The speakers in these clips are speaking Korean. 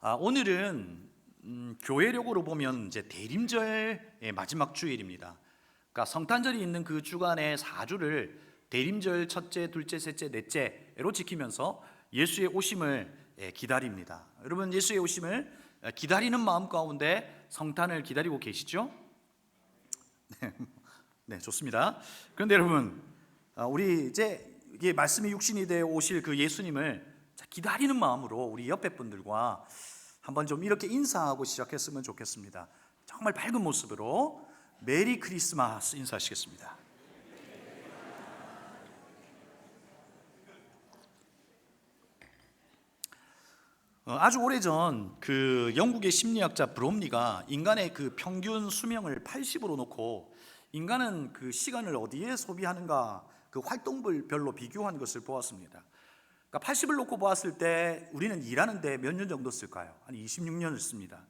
오늘은 교회력으로 보면 이제 대림절의 마지막 주일입니다. 그러니까 성탄절이 있는 그 주간의 4주를 대림절 첫째, 둘째, 셋째, 넷째로 지키면서 예수의 오심을 기다립니다. 여러분, 예수의 오심을 기다리는 마음 가운데 성탄을 기다리고 계시죠? 네, 좋습니다. 그런데 여러분, 우리 이제 이게 말씀이 육신이 되어 오실 그 예수님을 기다리는 마음으로 우리 옆에 분들과 한번 좀 이렇게 인사하고 시작했으면 좋겠습니다. 정말 밝은 모습으로 메리 크리스마스 인사하시겠습니다. 아주 오래전 그 영국의 심리학자 브롬리가 인간의 그 평균 수명을 80으로 놓고 인간은 그 시간을 어디에 소비하는가 그 활동별로 비교한 것을 보았습니다. 그러니까 80을 놓고 보았을 때 우리는 일하는데 몇 년 정도 쓸까요? 한 26년을 씁니다.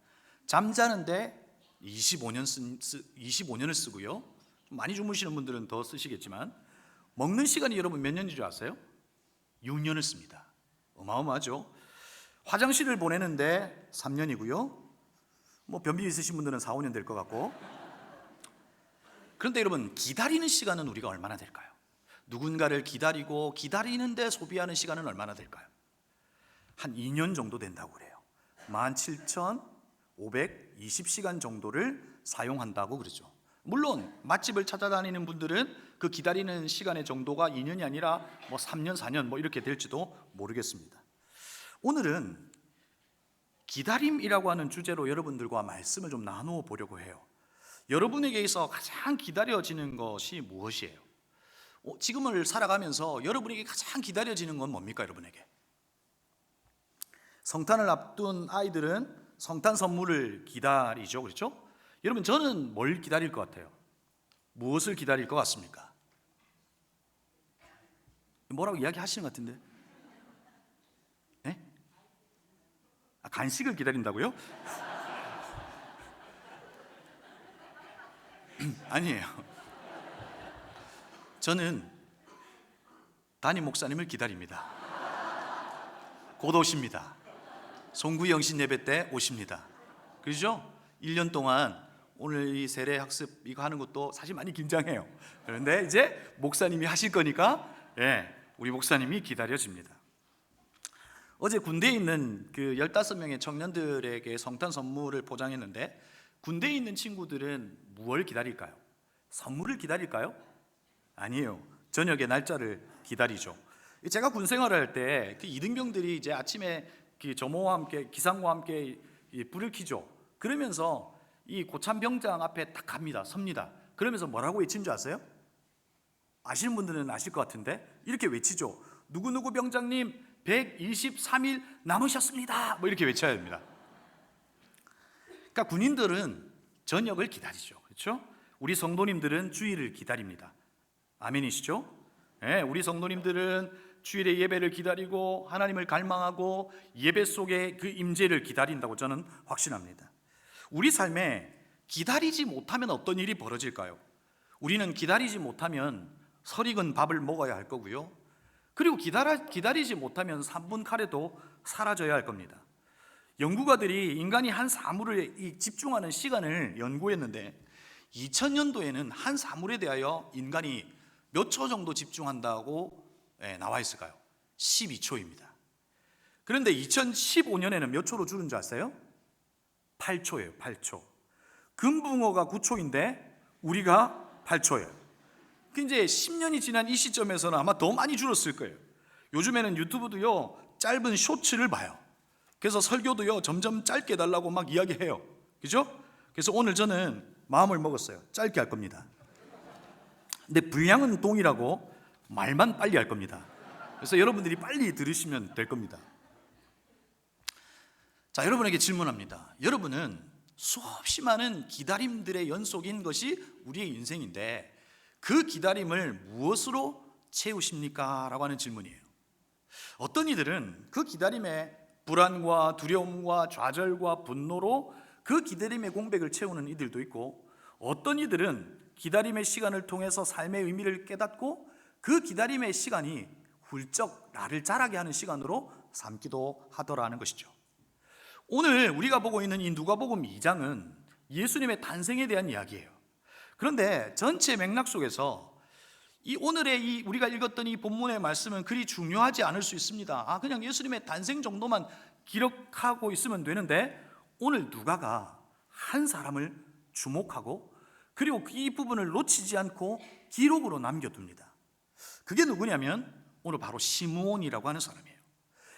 잠자는데 25년을 쓰고요. 좀 많이 주무시는 분들은 더 쓰시겠지만 먹는 시간이 여러분 몇 년인 줄 아세요? 6년을 씁니다. 어마어마하죠. 화장실을 보내는데 3년이고요. 뭐 변비 있으신 분들은 4, 5년 될 것 같고. 그런데 여러분, 기다리는 시간은 우리가 얼마나 될까요? 누군가를 기다리고 기다리는데 소비하는 시간은 얼마나 될까요? 한 2년 정도 된다고 그래요. 17,520시간 정도를 사용한다고 그러죠. 물론 맛집을 찾아다니는 분들은 그 기다리는 시간의 정도가 2년이 아니라 뭐 3년, 4년 뭐 이렇게 될지도 모르겠습니다. 오늘은 기다림이라고 하는 주제로 여러분들과 말씀을 좀 나누어 보려고 해요. 여러분에게 있어 가장 기다려지는 것이 무엇이에요? 지금을 살아가면서 여러분에게 가장 기다려지는 건 뭡니까, 여러분에게? 성탄을 앞둔 아이들은 성탄 선물을 기다리죠, 그렇죠? 여러분, 저는 뭘 기다릴 것 같아요? 무엇을 기다릴 것 같습니까? 뭐라고 이야기하시는 것 같은데? 네? 간식을 기다린다고요? 아니에요. 저는 담임 목사님을 기다립니다. 곧 오십니다. 송구영신 예배 때 오십니다. 그렇죠? 1년 동안 오늘 이 세례 학습 이거 하는 것도 사실 많이 긴장해요. 그런데 이제 목사님이 하실 거니까 우리 목사님이 기다려집니다. 어제 군대에 있는 그 15명의 청년들에게 성탄 선물을 포장했는데, 군대에 있는 친구들은 무엇을 기다릴까요? 선물을 기다릴까요? 아니에요. 저녁에 날짜를 기다리죠. 제가 군 생활을 할 때 그 이등병들이 이제 아침에 점호와 함께 기상과 함께 불을 켜죠. 그러면서 이 고참 병장 앞에 딱 갑니다. 섭니다. 그러면서 뭐라고 외친 줄 아세요? 아시는 분들은 아실 것 같은데 이렇게 외치죠. 누구누구 병장님 123일 남으셨습니다. 뭐 이렇게 외쳐야 됩니다. 그러니까 군인들은 저녁을 기다리죠. 그렇죠? 우리 성도님들은 주일을 기다립니다. 아멘이시죠? 네, 우리 성도님들은 주일의 예배를 기다리고 하나님을 갈망하고 예배 속에 그 임재를 기다린다고 저는 확신합니다. 우리 삶에 기다리지 못하면 어떤 일이 벌어질까요? 우리는 기다리지 못하면 설익은 밥을 먹어야 할 거고요. 그리고 기다리지 못하면 3분 카레도 사라져야 할 겁니다. 연구가들이 인간이 한 사물에 집중하는 시간을 연구했는데 2000년도에는 한 사물에 대하여 인간이 몇 초 정도 집중한다고 나와 있을까요? 12초입니다. 그런데 2015년에는 몇 초로 줄은 줄 아세요? 8초예요. 8초. 금붕어가 9초인데 우리가 8초예요. 이제 10년이 지난 이 시점에서는 아마 더 많이 줄었을 거예요. 요즘에는 유튜브도요 짧은 쇼츠를 봐요. 그래서 설교도요 점점 짧게 달라고 막 이야기해요. 그죠? 그래서 오늘 저는 마음을 먹었어요. 짧게 할 겁니다. 근데 분량은 동일하고 말만 빨리 할 겁니다. 그래서 여러분들이 빨리 들으시면 될 겁니다. 자, 여러분에게 질문합니다. 여러분은 수없이 많은 기다림들의 연속인 것이 우리의 인생인데 그 기다림을 무엇으로 채우십니까? 라고 하는 질문이에요. 어떤 이들은 그 기다림에 불안과 두려움과 좌절과 분노로 그 기다림의 공백을 채우는 이들도 있고, 어떤 이들은 기다림의 시간을 통해서 삶의 의미를 깨닫고 그 기다림의 시간이 훌쩍 나를 자라게 하는 시간으로 삼기도 하더라는 것이죠. 오늘 우리가 보고 있는 이 누가복음 2장은 예수님의 탄생에 대한 이야기예요. 그런데 전체 맥락 속에서 이 오늘의 이 우리가 읽었던 이 본문의 말씀은 그리 중요하지 않을 수 있습니다. 그냥 예수님의 탄생 정도만 기록하고 있으면 되는데 오늘 누가가 한 사람을 주목하고 그리고 이 부분을 놓치지 않고 기록으로 남겨둡니다. 그게 누구냐면 오늘 바로 시므온이라고 하는 사람이에요.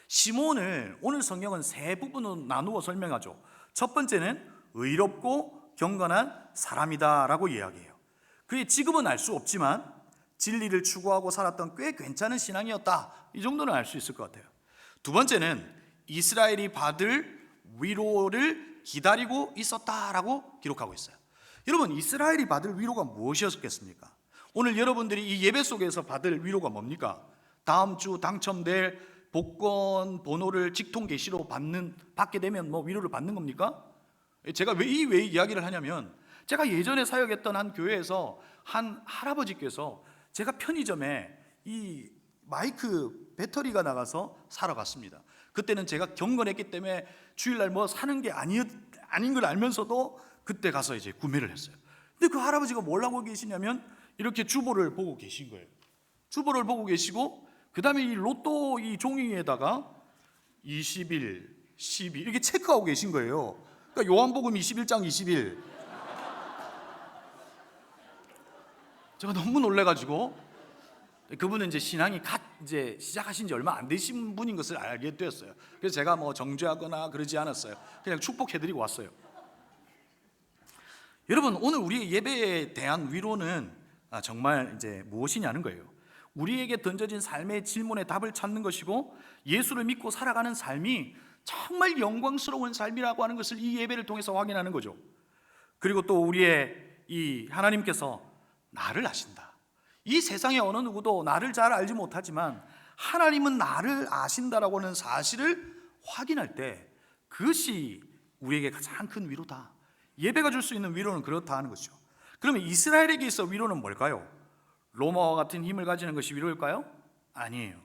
시므온을 오늘 성경은 세 부분으로 나누어 설명하죠. 첫 번째는 의롭고 경건한 사람이다 라고 이야기해요. 그게 지금은 알 수 없지만 진리를 추구하고 살았던 꽤 괜찮은 신앙이었다, 이 정도는 알 수 있을 것 같아요. 두 번째는 이스라엘이 받을 위로를 기다리고 있었다라고 기록하고 있어요. 여러분, 이스라엘이 받을 위로가 무엇이었겠습니까? 오늘 여러분들이 이 예배 속에서 받을 위로가 뭡니까? 다음 주 당첨될 복권 번호를 직통 계시로 받게 되면 뭐 위로를 받는 겁니까? 제가 왜 이 이야기를 하냐면, 제가 예전에 사역했던 한 교회에서 한 할아버지께서 제가 편의점에 이 마이크 배터리가 나가서 사러 갔습니다. 그때는 제가 경건했기 때문에 주일날 뭐 사는 게 아닌 걸 알면서도 그때 가서 이제 구매를 했어요. 근데 그 할아버지가 뭘 하고 계시냐면 이렇게 주보를 보고 계신 거예요. 주보를 보고 계시고 그 다음에 이 로또 이 종이에다가 21, 12 이렇게 체크하고 계신 거예요. 그러니까 요한복음 21장 21. 제가 너무 놀래가지고, 그분은 이제 신앙이 이제 시작하신 지 얼마 안 되신 분인 것을 알게 되었어요. 그래서 제가 뭐 정죄하거나 그러지 않았어요. 그냥 축복해드리고 왔어요. 여러분, 오늘 우리의 예배에 대한 위로는 정말 이제 무엇이냐는 거예요. 우리에게 던져진 삶의 질문에 답을 찾는 것이고, 예수를 믿고 살아가는 삶이 정말 영광스러운 삶이라고 하는 것을 이 예배를 통해서 확인하는 거죠. 그리고 또 우리의 이 하나님께서 나를 아신다. 이 세상의 어느 누구도 나를 잘 알지 못하지만 하나님은 나를 아신다라고 하는 사실을 확인할 때 그것이 우리에게 가장 큰 위로다. 예배가 줄 수 있는 위로는 그렇다 하는 것이죠. 그러면 이스라엘에게 있어 위로는 뭘까요? 로마와 같은 힘을 가지는 것이 위로일까요? 아니에요.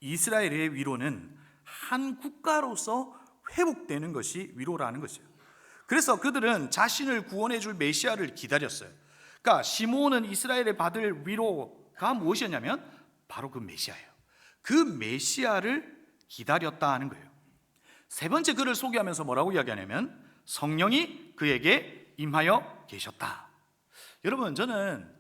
이스라엘의 위로는 한 국가로서 회복되는 것이 위로라는 것이에요. 그래서 그들은 자신을 구원해 줄 메시아를 기다렸어요. 그러니까 시므온은 이스라엘에 받을 위로가 무엇이었냐면 바로 그 메시아예요. 그 메시아를 기다렸다 하는 거예요. 세 번째, 그를 소개하면서 뭐라고 이야기하냐면 성령이 그에게 임하여 계셨다. 여러분, 저는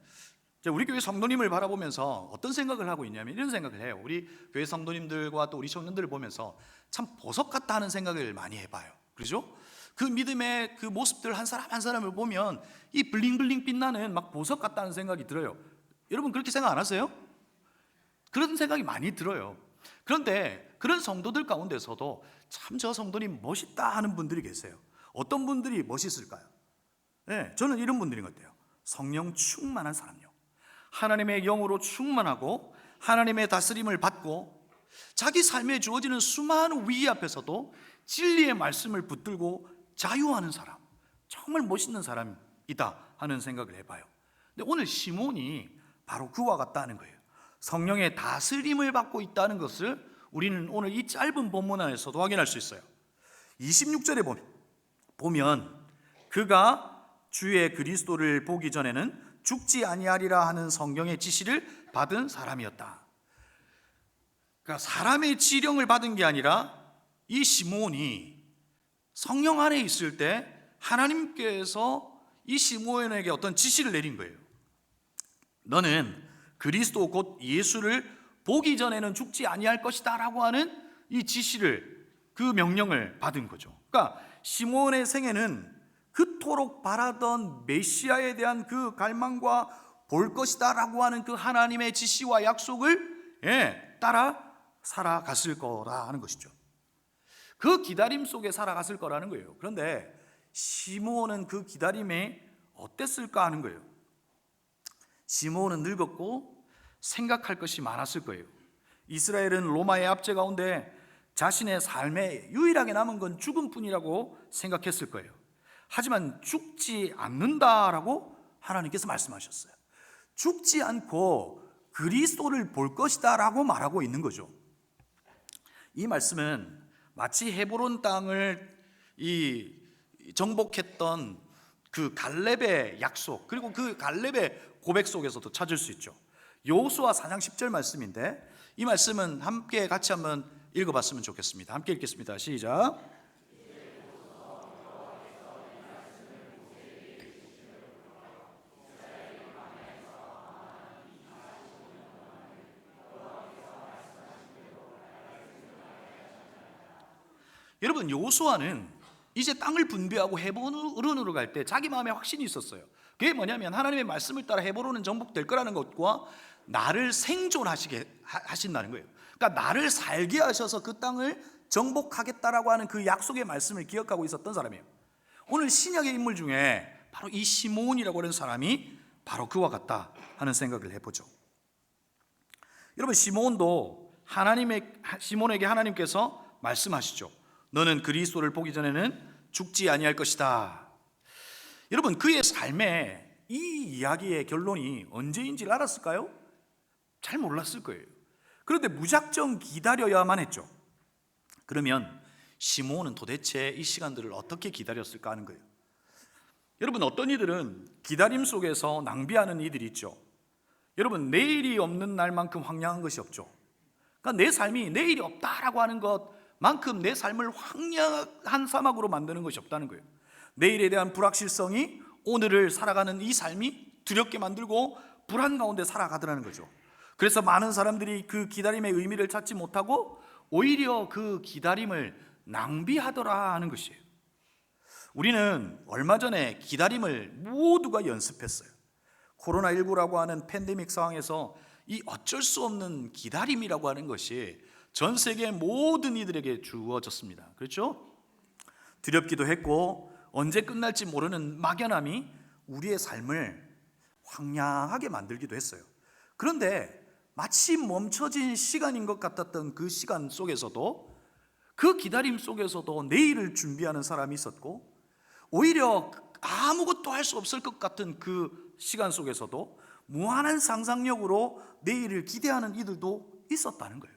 우리 교회 성도님을 바라보면서 어떤 생각을 하고 있냐면 이런 생각을 해요. 우리 교회 성도님들과 또 우리 청년들을 보면서 참 보석 같다 하는 생각을 많이 해봐요. 그렇죠? 그 믿음의 그 모습들 한 사람 한 사람을 보면 이 블링블링 빛나는 막 보석 같다는 생각이 들어요. 여러분, 그렇게 생각 안 하세요? 그런 생각이 많이 들어요. 그런데 그런 성도들 가운데서도 참 저 성도님 멋있다 하는 분들이 계세요. 어떤 분들이 멋있을까요? 네, 저는 이런 분들인 것 같아요. 성령 충만한 사람요. 하나님의 영으로 충만하고 하나님의 다스림을 받고 자기 삶에 주어지는 수많은 위기 앞에서도 진리의 말씀을 붙들고 자유하는 사람, 정말 멋있는 사람이다 하는 생각을 해봐요. 근데 오늘 시몬이 바로 그와 같다는 거예요. 성령의 다스림을 받고 있다는 것을 우리는 오늘 이 짧은 본문 안에서도 확인할 수 있어요. 26절에 보면 그가 주의 그리스도를 보기 전에는 죽지 아니하리라 하는 성경의 지시를 받은 사람이었다. 그러니까 사람의 지령을 받은 게 아니라 이 시므온이 성령 안에 있을 때 하나님께서 이 시므온에게 어떤 지시를 내린 거예요. 너는 그리스도 곧 예수를 보기 전에는 죽지 아니할 것이다 라고 하는 이 지시를, 그 명령을 받은 거죠. 그러니까 시므온의 생애는 그토록 바라던 메시아에 대한 그 갈망과 볼 것이다 라고 하는 그 하나님의 지시와 약속을 따라 살아갔을 거라 하는 것이죠. 그 기다림 속에 살아갔을 거라는 거예요. 그런데 시므온은 그 기다림이 어땠을까 하는 거예요. 시므온은 늙었고 생각할 것이 많았을 거예요. 이스라엘은 로마의 압제 가운데 자신의 삶에 유일하게 남은 건 죽음뿐이라고 생각했을 거예요. 하지만 죽지 않는다라고 하나님께서 말씀하셨어요. 죽지 않고 그리스도를 볼 것이다 라고 말하고 있는 거죠. 이 말씀은 마치 헤브론 땅을 이 정복했던 그 갈렙의 약속, 그리고 그 갈렙의 고백 속에서도 찾을 수 있죠. 여호수아 4장 10절 말씀인데, 이 말씀은 함께 같이 한번 읽어봤으면 좋겠습니다. 함께 읽겠습니다. 시작. 여러분, 여호수아는 이제 땅을 분배하고 헤브론으로 갈 때 자기 마음에 확신이 있었어요. 그게 뭐냐면 하나님의 말씀을 따라 헤브론은 정복될 거라는 것과 나를 생존하시게 하신다는 거예요. 그러니까 나를 살게 하셔서 그 땅을 정복하겠다라고 하는 그 약속의 말씀을 기억하고 있었던 사람이에요. 오늘 신약의 인물 중에 바로 이 시몬이라고 하는 사람이 바로 그와 같다 하는 생각을 해보죠. 여러분, 시몬도 시몬에게 하나님께서 말씀하시죠. 너는 그리스도를 보기 전에는 죽지 아니할 것이다. 여러분, 그의 삶에 이 이야기의 결론이 언제인지 알았을까요? 잘 몰랐을 거예요. 그런데 무작정 기다려야만 했죠. 그러면 시몬은 도대체 이 시간들을 어떻게 기다렸을까 하는 거예요. 여러분, 어떤 이들은 기다림 속에서 낭비하는 이들이 있죠. 여러분, 내일이 없는 날만큼 황량한 것이 없죠. 그러니까 내 삶이 내일이 없다라고 하는 것만큼 내 삶을 황량한 사막으로 만드는 것이 없다는 거예요. 내일에 대한 불확실성이 오늘을 살아가는 이 삶이 두렵게 만들고 불안 가운데 살아가더라는 거죠. 그래서 많은 사람들이 그 기다림의 의미를 찾지 못하고 오히려 그 기다림을 낭비하더라 하는 것이에요. 우리는 얼마 전에 기다림을 모두가 연습했어요. 코로나19라고 하는 팬데믹 상황에서 이 어쩔 수 없는 기다림이라고 하는 것이 전 세계 모든 이들에게 주어졌습니다. 그렇죠? 두렵기도 했고 언제 끝날지 모르는 막연함이 우리의 삶을 황량하게 만들기도 했어요. 그런데 마치 멈춰진 시간인 것 같았던 그 시간 속에서도, 그 기다림 속에서도 내일을 준비하는 사람이 있었고, 오히려 아무것도 할 수 없을 것 같은 그 시간 속에서도 무한한 상상력으로 내일을 기대하는 이들도 있었다는 거예요.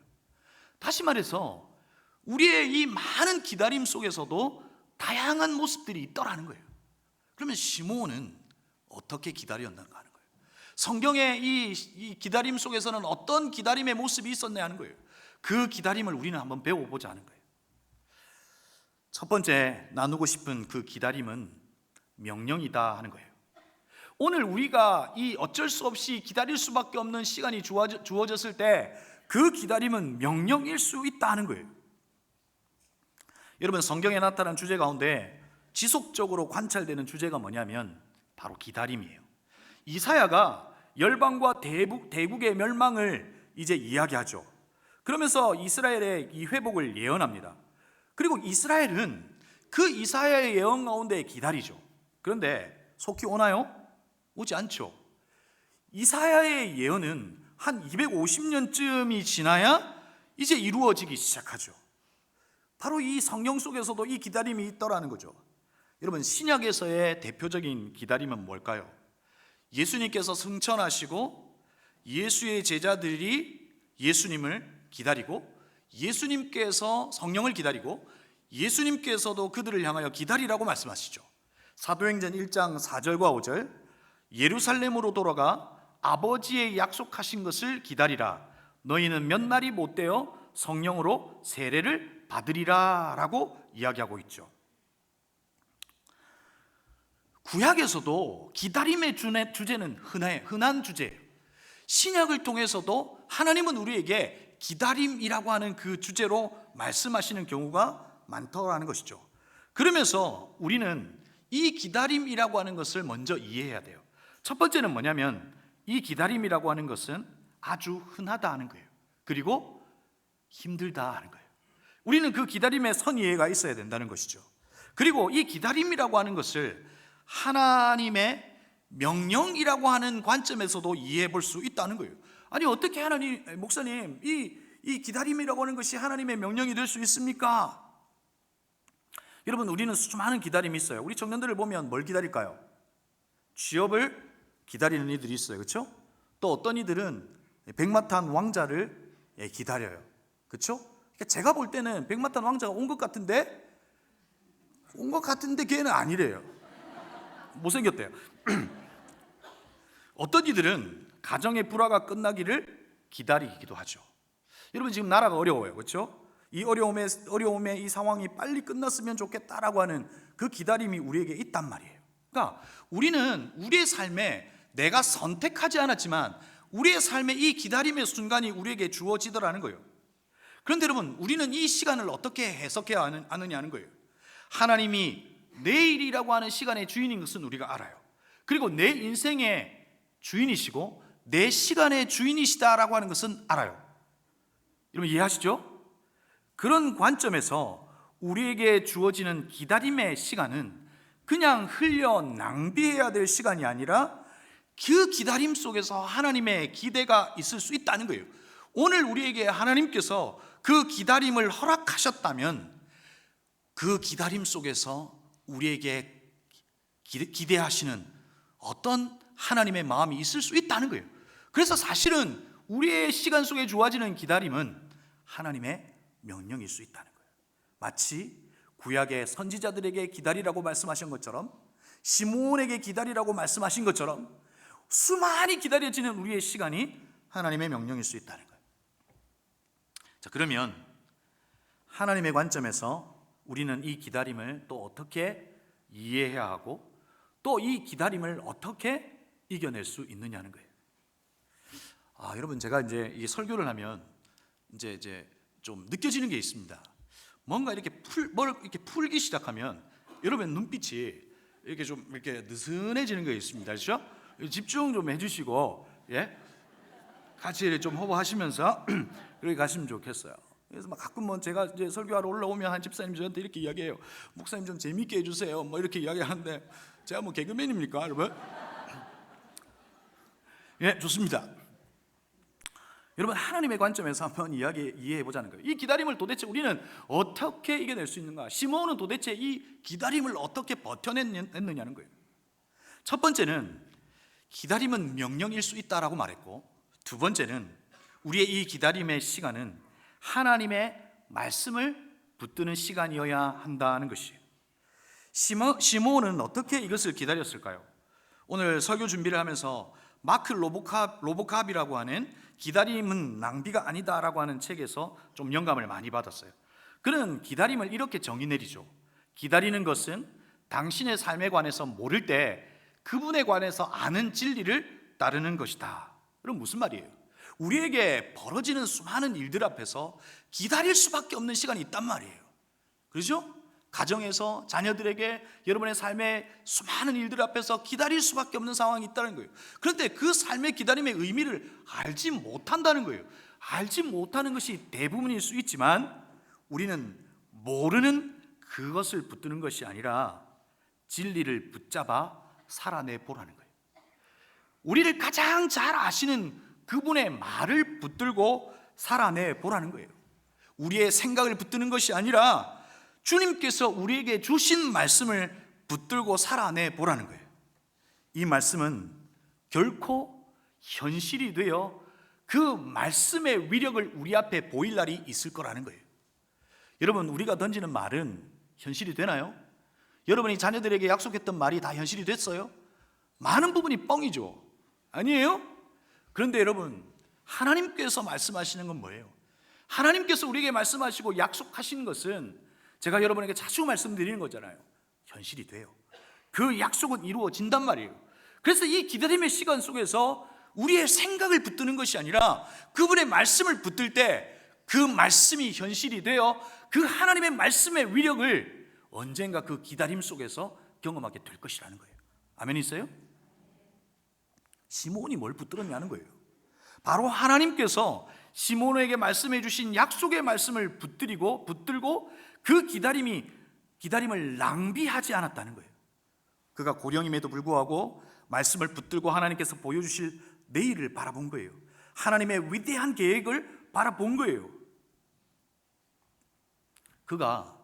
다시 말해서 우리의 이 많은 기다림 속에서도 다양한 모습들이 있더라는 거예요. 그러면 시몬은 어떻게 기다렸는가 하는 거예요. 성경의 이 기다림 속에서는 어떤 기다림의 모습이 있었냐 하는 거예요. 그 기다림을 우리는 한번 배워보자 하는 거예요. 첫 번째 나누고 싶은 그 기다림은 명령이다 하는 거예요. 오늘 우리가 이 어쩔 수 없이 기다릴 수밖에 없는 시간이 주어졌을 때 그 기다림은 명령일 수 있다 하는 거예요. 여러분, 성경에 나타난 주제 가운데 지속적으로 관찰되는 주제가 뭐냐면 바로 기다림이에요. 이사야가 열방과 대국의 멸망을 이제 이야기하죠. 그러면서 이스라엘의 이 회복을 예언합니다. 그리고 이스라엘은 그 이사야의 예언 가운데 기다리죠. 그런데 속히 오나요? 오지 않죠. 이사야의 예언은 한 250년쯤이 지나야 이제 이루어지기 시작하죠. 바로 이 성경 속에서도 이 기다림이 있더라는 거죠. 여러분, 신약에서의 대표적인 기다림은 뭘까요? 예수님께서 승천하시고 예수의 제자들이 예수님을 기다리고, 예수님께서 성령을 기다리고, 예수님께서도 그들을 향하여 기다리라고 말씀하시죠. 사도행전 1장 4절과 5절, 예루살렘으로 돌아가 아버지의 약속하신 것을 기다리라. 너희는 몇 날이 못되어 성령으로 세례를 받으리라 라고 이야기하고 있죠. 구약에서도 기다림의 주제는 흔한 주제예요. 신약을 통해서도 하나님은 우리에게 기다림이라고 하는 그 주제로 말씀하시는 경우가 많더라는 것이죠. 그러면서 우리는 이 기다림이라고 하는 것을 먼저 이해해야 돼요. 첫 번째는 뭐냐면 이 기다림이라고 하는 것은 아주 흔하다 하는 거예요. 그리고 힘들다 하는 거예요. 우리는 그 기다림에 선이해가 있어야 된다는 것이죠. 그리고 이 기다림이라고 하는 것을 하나님의 명령이라고 하는 관점에서도 이해해 볼 수 있다는 거예요. 아니, 어떻게 목사님, 이 기다림이라고 하는 것이 하나님의 명령이 될 수 있습니까? 여러분, 우리는 수많은 기다림이 있어요. 우리 청년들을 보면 뭘 기다릴까요? 취업을 기다리는 이들이 있어요. 그렇죠? 또 어떤 이들은 백마탄 왕자를 기다려요. 그렇죠? 제가 볼 때는 백마탄 왕자가 온 것 같은데 본 것 같은데 걔는 아니래요. 못생겼대요. 어떤 이들은 가정의 불화가 끝나기를 기다리기도 하죠. 여러분, 지금 나라가 어려워요, 그렇죠? 이 어려움의 이 상황이 빨리 끝났으면 좋겠다라고 하는 그 기다림이 우리에게 있단 말이에요. 그러니까 우리는 우리의 삶에 내가 선택하지 않았지만 우리의 삶의 이 기다림의 순간이 우리에게 주어지더라는 거예요. 그런데 여러분, 우리는 이 시간을 어떻게 해석해야 하느냐는 거예요. 하나님이 내일이라고 하는 시간의 주인인 것은 우리가 알아요. 그리고 내 인생의 주인이시고 내 시간의 주인이시다라고 하는 것은 알아요. 여러분, 이해하시죠? 그런 관점에서 우리에게 주어지는 기다림의 시간은 그냥 흘려 낭비해야 될 시간이 아니라 그 기다림 속에서 하나님의 기대가 있을 수 있다는 거예요. 오늘 우리에게 하나님께서 그 기다림을 허락하셨다면 그 기다림 속에서 우리에게 기대하시는 어떤 하나님의 마음이 있을 수 있다는 거예요. 그래서 사실은 우리의 시간 속에 주어지는 기다림은 하나님의 명령일 수 있다는 거예요. 마치 구약의 선지자들에게 기다리라고 말씀하신 것처럼, 시므온에게 기다리라고 말씀하신 것처럼 수많이 기다려지는 우리의 시간이 하나님의 명령일 수 있다는 거예요. 자, 그러면 하나님의 관점에서 우리는 이 기다림을 또 어떻게 이해해야 하고 또 이 기다림을 어떻게 이겨낼 수 있느냐는 거예요. 여러분, 제가 이제 이 설교를 하면 이제 좀 느껴지는 게 있습니다. 뭔가 이렇게 풀기 시작하면 여러분 눈빛이 이렇게 좀 이렇게 느슨해지는 게 있습니다. 그렇죠? 집중 좀 해주시고, 같이 좀 호흡하시면서 그렇게 가시면 좋겠어요. 그래서 막 가끔 제가 이제 설교하러 올라오면 한 집사님 저한테 이렇게 이야기해요. 목사님 좀 재밌게 해주세요. 이렇게 이야기하는데 제가 개그맨입니까, 여러분? 좋습니다. 여러분, 하나님의 관점에서 한번 이해해 보자는 거예요. 이 기다림을 도대체 우리는 어떻게 이겨낼 수 있는가? 시므온은 도대체 이 기다림을 어떻게 버텨냈느냐는 거예요. 첫 번째는 기다림은 명령일 수 있다라고 말했고, 두 번째는 우리의 이 기다림의 시간은 하나님의 말씀을 붙드는 시간이어야 한다는 것이에요. 시므온은 어떻게 이것을 기다렸을까요? 오늘 설교 준비를 하면서 마크 로보캅이라고 하는 기다림은 낭비가 아니다라고 하는 책에서 좀 영감을 많이 받았어요. 그는 기다림을 이렇게 정의 내리죠. 기다리는 것은 당신의 삶에 관해서 모를 때 그분에 관해서 아는 진리를 따르는 것이다. 그럼 무슨 말이에요? 우리에게 벌어지는 수많은 일들 앞에서 기다릴 수밖에 없는 시간이 있단 말이에요. 그렇죠? 가정에서 자녀들에게 여러분의 삶의 수많은 일들 앞에서 기다릴 수밖에 없는 상황이 있다는 거예요. 그런데 그 삶의 기다림의 의미를 알지 못한다는 거예요. 알지 못하는 것이 대부분일 수 있지만 우리는 모르는 그것을 붙드는 것이 아니라 진리를 붙잡아 살아내 보라는 거예요. 우리를 가장 잘 아시는 그분의 말을 붙들고 살아내 보라는 거예요. 우리의 생각을 붙드는 것이 아니라 주님께서 우리에게 주신 말씀을 붙들고 살아내 보라는 거예요. 이 말씀은 결코 현실이 되어 그 말씀의 위력을 우리 앞에 보일 날이 있을 거라는 거예요. 여러분, 우리가 던지는 말은 현실이 되나요? 여러분이 자녀들에게 약속했던 말이 다 현실이 됐어요? 많은 부분이 뻥이죠. 아니에요? 그런데 여러분, 하나님께서 말씀하시는 건 뭐예요? 하나님께서 우리에게 말씀하시고 약속하신 것은 제가 여러분에게 자주 말씀드리는 거잖아요. 현실이 돼요. 그 약속은 이루어진단 말이에요. 그래서 이 기다림의 시간 속에서 우리의 생각을 붙드는 것이 아니라 그분의 말씀을 붙들 때 그 말씀이 현실이 되어 그 하나님의 말씀의 위력을 언젠가 그 기다림 속에서 경험하게 될 것이라는 거예요. 아멘 있어요? 시므온이 뭘 붙들었냐는 거예요. 바로 하나님께서 시므온에게 말씀해 주신 약속의 말씀을 붙들고 그 기다림을 낭비하지 않았다는 거예요. 그가 고령임에도 불구하고 말씀을 붙들고 하나님께서 보여주실 내일을 바라본 거예요. 하나님의 위대한 계획을 바라본 거예요. 그가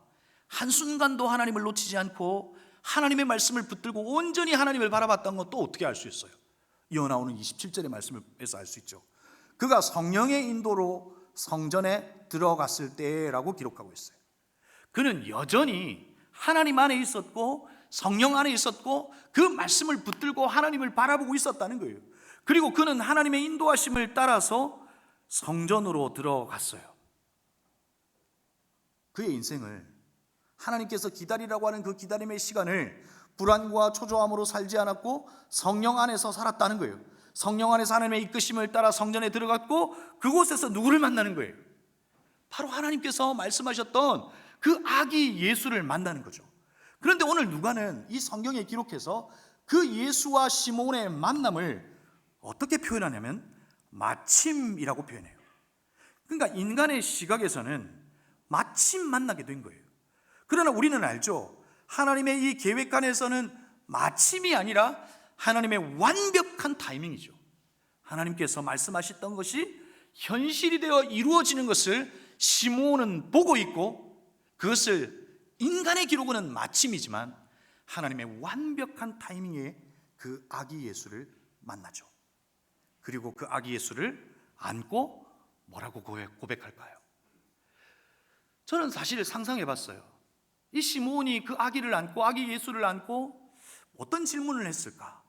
한순간도 하나님을 놓치지 않고 하나님의 말씀을 붙들고 온전히 하나님을 바라봤던 것도 어떻게 알 수 있어요? 이어 나오는 27절의 말씀에서 알 수 있죠. 그가 성령의 인도로 성전에 들어갔을 때라고 기록하고 있어요. 그는 여전히 하나님 안에 있었고 성령 안에 있었고 그 말씀을 붙들고 하나님을 바라보고 있었다는 거예요. 그리고 그는 하나님의 인도하심을 따라서 성전으로 들어갔어요. 그의 인생을 하나님께서 기다리라고 하는 그 기다림의 시간을 불안과 초조함으로 살지 않았고 성령 안에서 살았다는 거예요. 성령 안에서 하나님의 이끄심을 따라 성전에 들어갔고 그곳에서 누구를 만나는 거예요? 바로 하나님께서 말씀하셨던 그 아기 예수를 만나는 거죠. 그런데 오늘 누가는 이 성경에 기록해서 그 예수와 시몬의 만남을 어떻게 표현하냐면 마침이라고 표현해요. 그러니까 인간의 시각에서는 마침 만나게 된 거예요. 그러나 우리는 알죠. 하나님의 이 계획 안에서는 마침이 아니라 하나님의 완벽한 타이밍이죠. 하나님께서 말씀하셨던 것이 현실이 되어 이루어지는 것을 시몬은 보고 있고 그것을 인간의 기록은 마침이지만 하나님의 완벽한 타이밍에 그 아기 예수를 만나죠. 그리고 그 아기 예수를 안고 뭐라고 고백할까요? 저는 사실 상상해 봤어요. 이 시몬이 그 아기를 안고 아기 예수를 안고 어떤 질문을 했을까?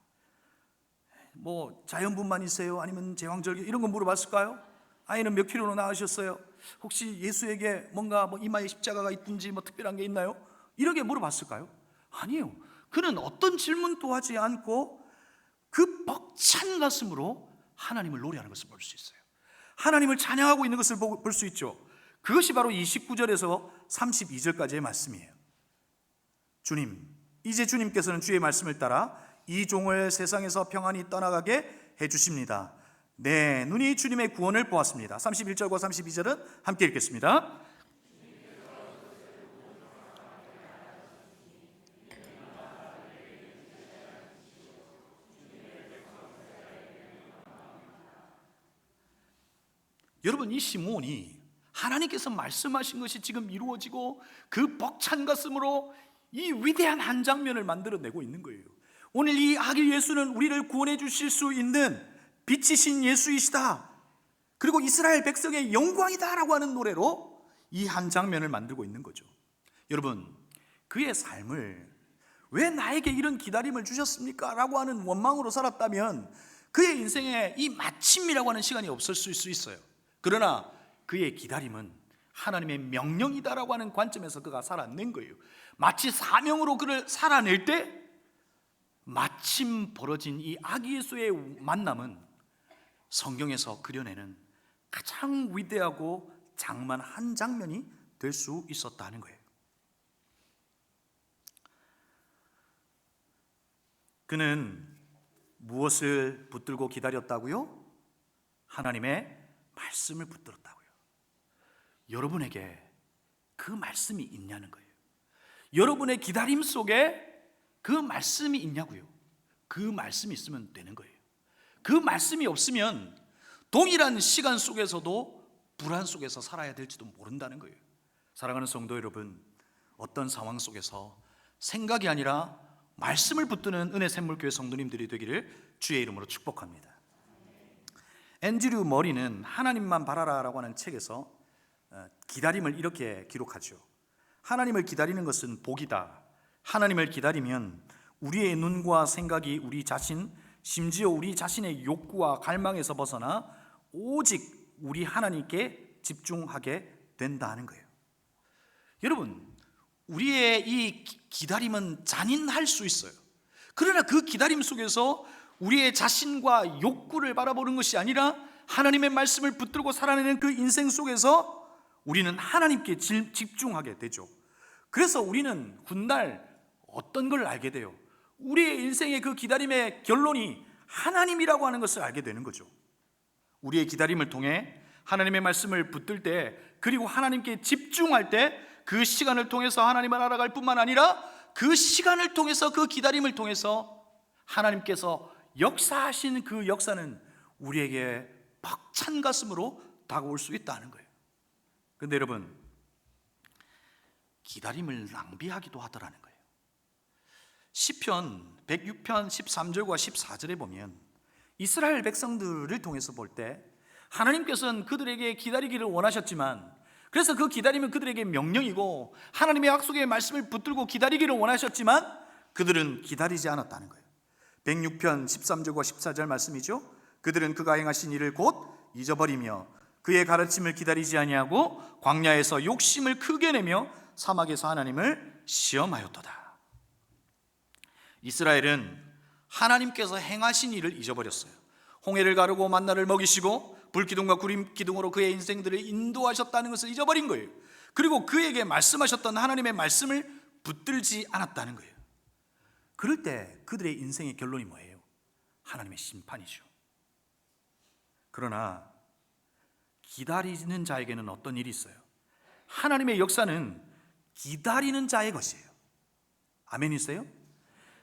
뭐 자연분만이세요? 아니면 제왕절개 이런 거 물어봤을까요? 아이는 몇 킬로로 낳으셨어요? 혹시 예수에게 뭔가 이마에 십자가가 있든지 특별한 게 있나요? 이렇게 물어봤을까요? 아니에요. 그는 어떤 질문도 하지 않고 그 벅찬 가슴으로 하나님을 노래하는 것을 볼 수 있어요. 하나님을 찬양하고 있는 것을 볼 수 있죠. 그것이 바로 29절에서 32절까지의 말씀이에요. 주님, 이제 주님께서는 주의 말씀을 따라 이 종을 세상에서 평안히 떠나가게 해주십니다. 내 눈이 주님의 구원을 보았습니다. 31절과 32절은 함께 읽겠습니다. 여러분, 이 시몬이 하나님께서 말씀하신 것이 지금 이루어지고 그 벅찬 가슴으로 이 위대한 한 장면을 만들어내고 있는 거예요. 오늘 이 아기 예수는 우리를 구원해 주실 수 있는 빛이신 예수이시다, 그리고 이스라엘 백성의 영광이다 라고 하는 노래로 이 한 장면을 만들고 있는 거죠. 여러분, 그의 삶을 왜 나에게 이런 기다림을 주셨습니까? 라고 하는 원망으로 살았다면 그의 인생에 이 마침이라고 하는 시간이 없었을 수 있어요. 그러나 그의 기다림은 하나님의 명령이다라고 하는 관점에서 그가 살아낸 거예요. 마치 사명으로 그를 살아낼 때 마침 벌어진 이 아기 예수의 만남은 성경에서 그려내는 가장 위대하고 장엄한 한 장면이 될 수 있었다는 거예요. 그는 무엇을 붙들고 기다렸다고요? 하나님의 말씀을 붙들었다고요. 여러분에게 그 말씀이 있냐는 거예요. 여러분의 기다림 속에 그 말씀이 있냐고요. 그 말씀이 있으면 되는 거예요. 그 말씀이 없으면 동일한 시간 속에서도 불안 속에서 살아야 될지도 모른다는 거예요. 사랑하는 성도 여러분, 어떤 상황 속에서 생각이 아니라 말씀을 붙드는 은혜 샘물교회 성도님들이 되기를 주의 이름으로 축복합니다. 앤드류 머리는 하나님만 바라라라고 하는 책에서 기다림을 이렇게 기록하죠. 하나님을 기다리는 것은 복이다. 하나님을 기다리면 우리의 눈과 생각이 우리 자신, 심지어 우리 자신의 욕구와 갈망에서 벗어나 오직 우리 하나님께 집중하게 된다는 거예요. 여러분, 우리의 이 기다림은 잔인할 수 있어요. 그러나 그 기다림 속에서 우리의 자신과 욕구를 바라보는 것이 아니라 하나님의 말씀을 붙들고 살아내는 그 인생 속에서 우리는 하나님께 집중하게 되죠. 그래서 우리는 훗날 어떤 걸 알게 돼요? 우리의 인생의 그 기다림의 결론이 하나님이라고 하는 것을 알게 되는 거죠. 우리의 기다림을 통해 하나님의 말씀을 붙들 때, 그리고 하나님께 집중할 때 그 시간을 통해서 하나님을 알아갈 뿐만 아니라 그 시간을 통해서, 그 기다림을 통해서 하나님께서 역사하신 그 역사는 우리에게 벅찬 가슴으로 다가올 수 있다는 거예요. 그런데 여러분, 기다림을 낭비하기도 하더라는 거예요. 시편 106편 13절과 14절에 보면 이스라엘 백성들을 통해서 볼 때 하나님께서는 그들에게 기다리기를 원하셨지만 그래서 그 기다림은 그들에게 명령이고 하나님의 약속의 말씀을 붙들고 기다리기를 원하셨지만 그들은 기다리지 않았다는 거예요. 106편 13절과 14절 말씀이죠. 그들은 그가 행하신 일을 곧 잊어버리며 그의 가르침을 기다리지 아니하고 광야에서 욕심을 크게 내며 사막에서 하나님을 시험하였도다. 이스라엘은 하나님께서 행하신 일을 잊어버렸어요. 홍해를 가르고 만나를 먹이시고 불기둥과 구름기둥으로 그의 인생들을 인도하셨다는 것을 잊어버린 거예요. 그리고 그에게 말씀하셨던 하나님의 말씀을 붙들지 않았다는 거예요. 그럴 때 그들의 인생의 결론이 뭐예요? 하나님의 심판이죠. 그러나 기다리는 자에게는 어떤 일이 있어요? 하나님의 역사는 기다리는 자의 것이에요. 아멘이세요?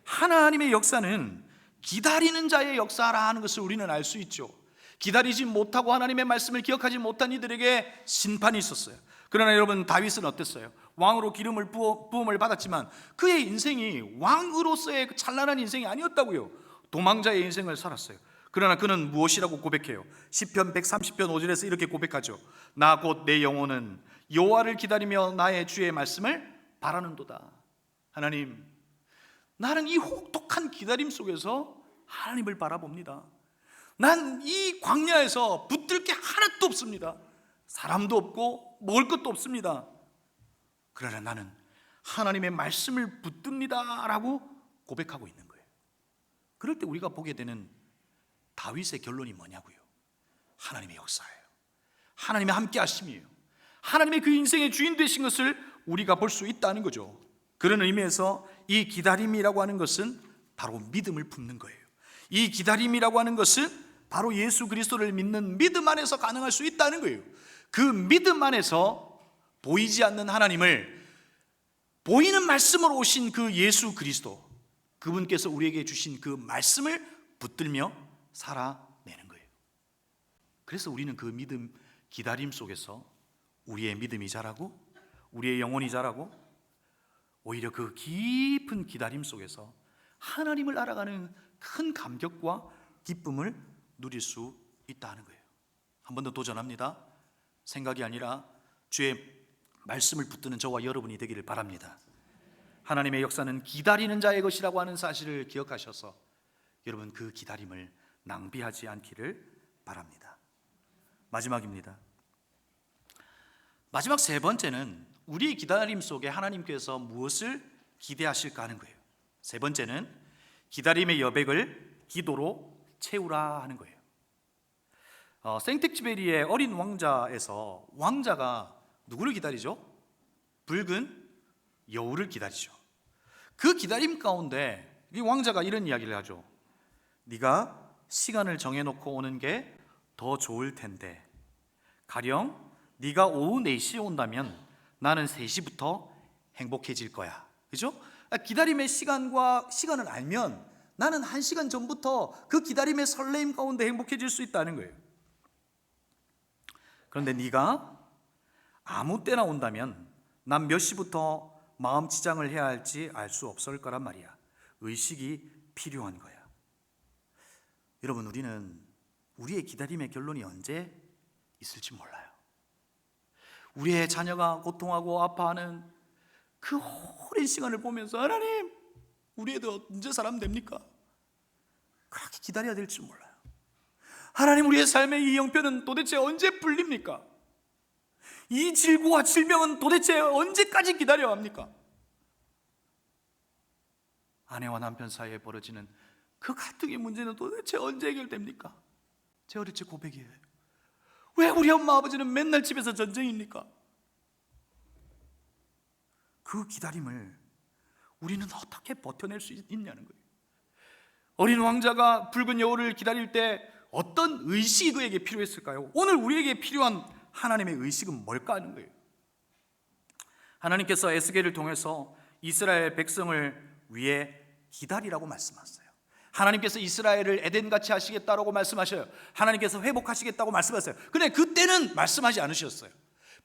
하나님의 역사는 기다리는 자의 역사라는 것을 우리는 알 수 있죠. 기다리지 못하고 하나님의 말씀을 기억하지 못한 이들에게 심판이 있었어요. 그러나 여러분, 다윗은 어땠어요? 왕으로 기름을 부음을 받았지만 그의 인생이 왕으로서의 그 찬란한 인생이 아니었다고요. 도망자의 인생을 살았어요. 그러나 그는 무엇이라고 고백해요? 시편 130편 5절에서 이렇게 고백하죠. 나 곧 내 영혼은 여호와를 기다리며 나의 주의 말씀을 바라는도다. 하나님, 나는 이 혹독한 기다림 속에서 하나님을 바라봅니다. 난 이 광야에서 붙들 게 하나도 없습니다. 사람도 없고 먹을 것도 없습니다. 그러나 나는 하나님의 말씀을 붙듭니다 라고 고백하고 있는 거예요. 그럴 때 우리가 보게 되는 다윗의 결론이 뭐냐고요? 하나님의 역사예요. 하나님의 함께 하심이에요. 하나님의 그 인생의 주인 되신 것을 우리가 볼 수 있다는 거죠. 그런 의미에서 이 기다림이라고 하는 것은 바로 믿음을 품는 거예요. 이 기다림이라고 하는 것은 바로 예수 그리스도를 믿는 믿음 안에서 가능할 수 있다는 거예요. 그 믿음 안에서 보이지 않는 하나님을 보이는 말씀으로 오신 그 예수 그리스도, 그분께서 우리에게 주신 그 말씀을 붙들며 살아내는 거예요. 그래서 우리는 그 믿음, 기다림 속에서 우리의 믿음이 자라고 우리의 영혼이 자라고 오히려 그 깊은 기다림 속에서 하나님을 알아가는 큰 감격과 기쁨을 누릴 수 있다는 거예요. 한 번 더 도전합니다. 생각이 아니라 주의 말씀을 붙드는 저와 여러분이 되기를 바랍니다. 하나님의 역사는 기다리는 자의 것이라고 하는 사실을 기억하셔서 여러분 그 기다림을 낭비하지 않기를 바랍니다. 마지막입니다. 마지막 세 번째는 우리의 기다림 속에 하나님께서 무엇을 기대하실까 하는 거예요. 세 번째는 기다림의 여백을 기도로 채우라 하는 거예요. 생텍쥐베리의 어린 왕자에서 왕자가 누구를 기다리죠? 붉은 여우를 기다리죠. 그 기다림 가운데 이 왕자가 이런 이야기를 하죠. 네가 시간을 정해놓고 오는 게 더 좋을 텐데 가령 네가 오후 4시에 온다면 나는 3시부터 행복해질 거야. 그죠? 기다림의 시간을 알면 나는 1시간 전부터 그 기다림의 설레임 가운데 행복해질 수 있다는 거예요. 그런데 네가 아무 때나 온다면 난 몇 시부터 마음 치장을 해야 할지 알 수 없을 거란 말이야. 의식이 필요한 거야. 여러분, 우리는 우리의 기다림의 결론이 언제 있을지 몰라요. 우리의 자녀가 고통하고 아파하는 그 오랜 시간을 보면서 하나님, 우리 애들 언제 사람 됩니까? 그렇게 기다려야 될지 몰라요. 하나님, 우리의 삶의 이 형편은 도대체 언제 풀립니까? 이 질고와 질병은 도대체 언제까지 기다려야 합니까? 아내와 남편 사이에 벌어지는 그 갈등의 문제는 도대체 언제 해결됩니까? 제 어릴 적 고백이에요. 왜 우리 엄마 아버지는 맨날 집에서 전쟁입니까? 그 기다림을 우리는 어떻게 버텨낼 수 있냐는 거예요. 어린 왕자가 붉은 여우를 기다릴 때 어떤 의식이 그에게 필요했을까요? 오늘 우리에게 필요한 하나님의 의식은 뭘까 하는 거예요. 하나님께서 에스겔을 통해서 이스라엘 백성을 위해 기다리라고 말씀하셨어요. 하나님께서 이스라엘을 에덴같이 하시겠다라고 말씀하셔요. 하나님께서 회복하시겠다고 말씀하셨어요. 근데 그때는 말씀하지 않으셨어요.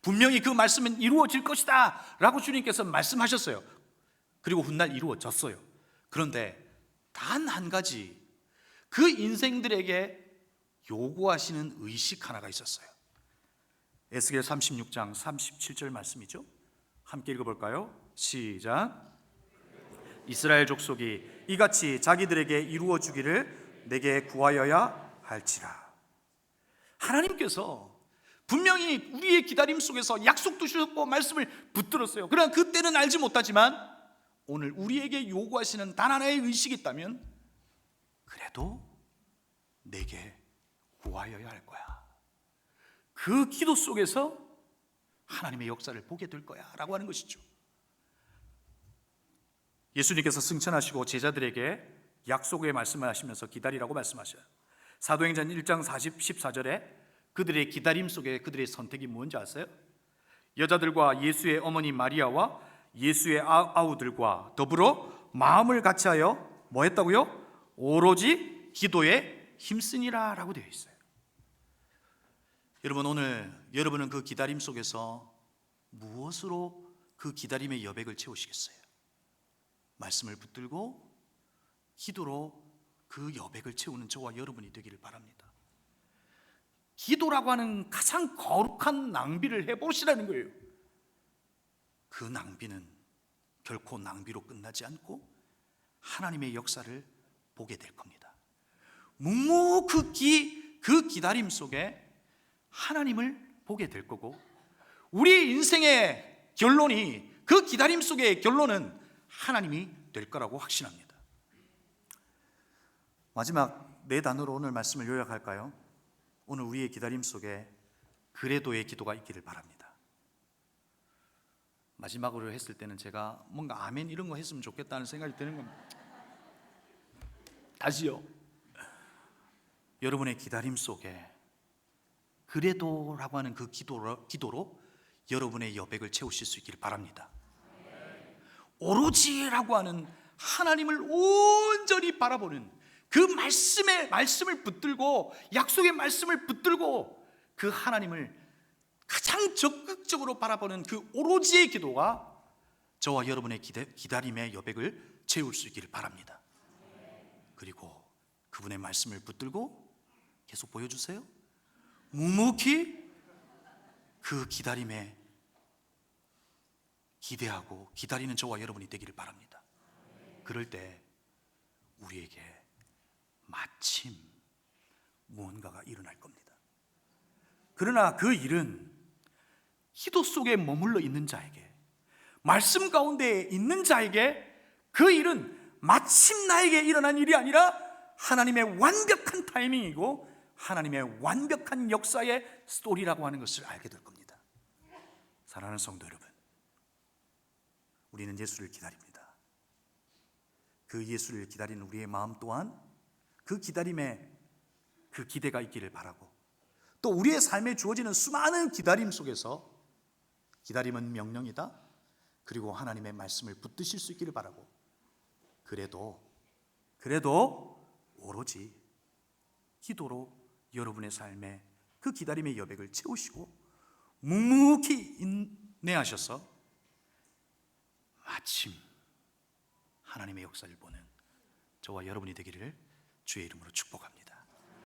분명히 그 말씀은 이루어질 것이다 라고 주님께서 말씀하셨어요. 그리고 훗날 이루어졌어요. 그런데 단 한 가지 그 인생들에게 요구하시는 의식 하나가 있었어요. 에스겔 36장 37절 말씀이죠. 함께 읽어볼까요? 시작. 이스라엘 족속이 이같이 자기들에게 이루어 주기를 내게 구하여야 할지라. 하나님께서 분명히 우리의 기다림 속에서 약속도 주셨고 말씀을 붙들었어요. 그러나 그때는 알지 못하지만 오늘 우리에게 요구하시는 단 하나의 의식이 있다면 그래도 내게 구하여야 할 거야. 그 기도 속에서 하나님의 역사를 보게 될 거야 라고 하는 것이죠. 예수님께서 승천하시고 제자들에게 약속의 말씀을 하시면서 기다리라고 말씀하셔요. 사도행전 1장 14절에 그들의 기다림 속에 그들의 선택이 뭔지 아세요? 여자들과 예수의 어머니 마리아와 예수의 아우들과 더불어 마음을 같이하여 뭐 했다고요? 오로지 기도에 힘쓰니라 라고 되어 있어요. 여러분, 오늘 여러분은 그 기다림 속에서 무엇으로 그 기다림의 여백을 채우시겠어요? 말씀을 붙들고 기도로 그 여백을 채우는 저와 여러분이 되기를 바랍니다. 기도라고 하는 가장 거룩한 낭비를 해보시라는 거예요. 그 낭비는 결코 낭비로 끝나지 않고 하나님의 역사를 보게 될 겁니다. 묵묵히 그 기다림 속에 하나님을 보게 될 거고, 우리 인생의 결론이, 그 기다림 속의 결론은 하나님이 될 거라고 확신합니다. 마지막 네 단어로 오늘 말씀을 요약할까요? 오늘 우리의 기다림 속에 그래도의 기도가 있기를 바랍니다. 마지막으로 했을 때는 제가 뭔가 아멘 이런 거 했으면 좋겠다는 생각이 드는 겁니다. 다시요. 여러분의 기다림 속에 그래도라고 하는 그 기도로 여러분의 여백을 채우실 수 있기를 바랍니다. 오로지라고 하는 하나님을 온전히 바라보는 그 말씀을 붙들고, 약속의 말씀을 붙들고 그 하나님을 가장 적극적으로 바라보는 그 오로지의 기도가 저와 여러분의 기다림의 여백을 채울 수 있기를 바랍니다. 그리고 그분의 말씀을 붙들고 계속 보여주세요. 묵묵히 그 기다림에 기대하고 기다리는 저와 여러분이 되기를 바랍니다. 그럴 때 우리에게 마침 무언가가 일어날 겁니다. 그러나 그 일은 기도 속에 머물러 있는 자에게, 말씀 가운데 있는 자에게 그 일은 마침 나에게 일어난 일이 아니라 하나님의 완벽한 타이밍이고 하나님의 완벽한 역사의 스토리라고 하는 것을 알게 될 겁니다. 사랑하는 성도 여러분, 우리는 예수를 기다립니다. 그 예수를 기다리는 우리의 마음 또한 그 기다림에 그 기대가 있기를 바라고, 또 우리의 삶에 주어지는 수많은 기다림 속에서 기다림은 명령이다, 그리고 하나님의 말씀을 붙드실 수 있기를 바라고, 그래도 오로지 기도로 여러분의 삶에 그 기다림의 여백을 채우시고 묵묵히 인내하셔서 마침 하나님의 역사를 보는 저와 여러분이 되기를 주의 이름으로 축복합니다.